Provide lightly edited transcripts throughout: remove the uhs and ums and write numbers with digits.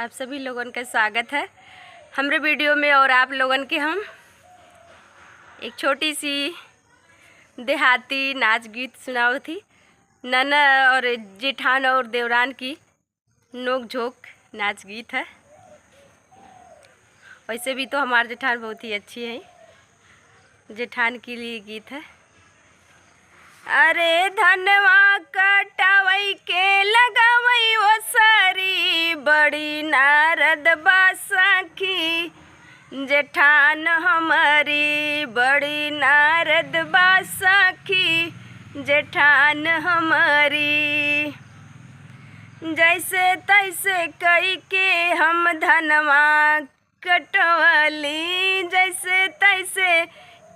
आप सभी लोगों का स्वागत है हमारे वीडियो में। और आप लोगों के हम एक छोटी सी देहाती नाच गीत सुनाओ थी। नना और जेठान और देवरान की नोक झोंक नाच गीत है। वैसे भी तो हमारे जेठान बहुत ही अच्छी है। जेठान के लिए गीत है। अरे धनवा कटावई के लगावई वो सारी बड़ी नारद बासखी जेठान हमारी बड़ी नारद बासखी जेठान हमारी। जैसे तैसे कई के हम धनवा कटवली जैसे तैसे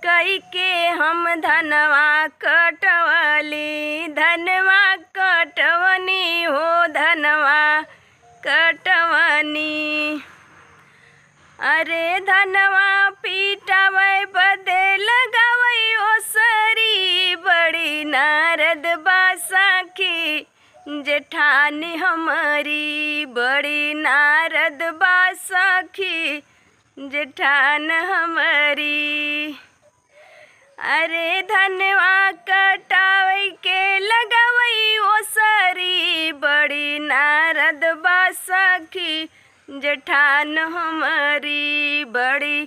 कई के हम धनवा कटवली धनवा कटवनी हो धनवा कटवनी। अरे धनवा पीटावे बदे लगावई ओ सरी बड़ी नारद बासखी जेठानी हमारी बड़ी नारद बासखी जेठान हमारी। अरे धनवा कटावई के लगावई ओ सरी बड़ी नारद बासखी जेठान हमारी बड़ी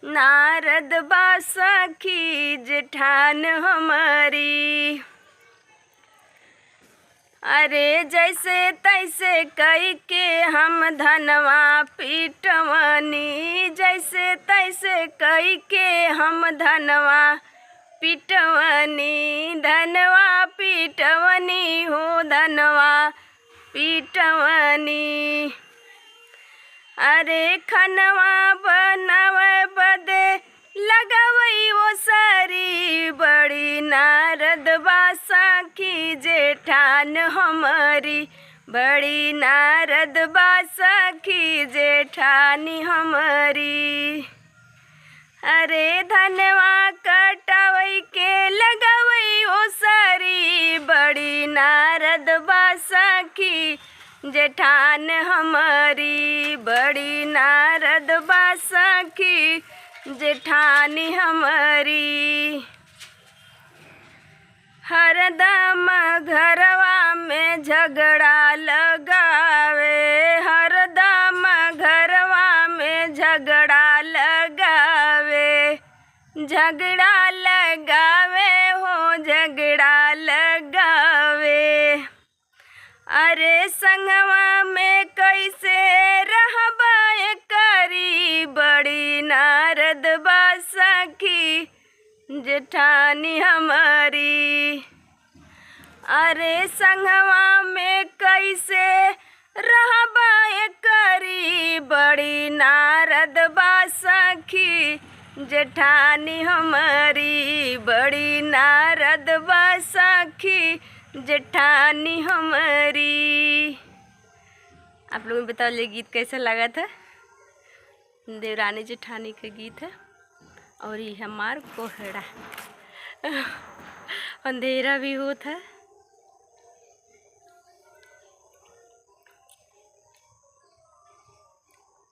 नारद बासखी जेठान हमारी। अरे जैसे तैसे कई के हम धनवा पीटवनी जैसे तैसे कई के हम धनवा पीटवनी धनवा पीटवनी हो धनवा पीटवनी। अरे खनवा बनावे बदे लगावई वो सारी बड़ी नारद बासखी जेठान हमारी बड़ी नारद बासखी जेठानी हमारी। अरे धनवा कटावई के लगावई ओ सारी बड़ी नारद बासखी जेठान हमारी बड़ी नारद बासखी जेठानी हमारी। हरदम घरवा में झगड़ा लगावे हरदम घरवा में झगड़ा लगावे झगड़ा लगावे हो झगड़ा लगावे। अरे संगवा में कैसे रहबे करी बड़ी नारद बासखी जेठानी हमारी। अरे संगवा में कैसे रहबे करी बड़ी नारद बासखी जेठानी हमारी बड़ी नारद बासखी जेठानी हमारी। आप लोगों ने बताओ ये गीत कैसा लगा था। देवरानी जेठानी का गीत है। और ये हमार कोहड़ा अंधेरा भी होता है।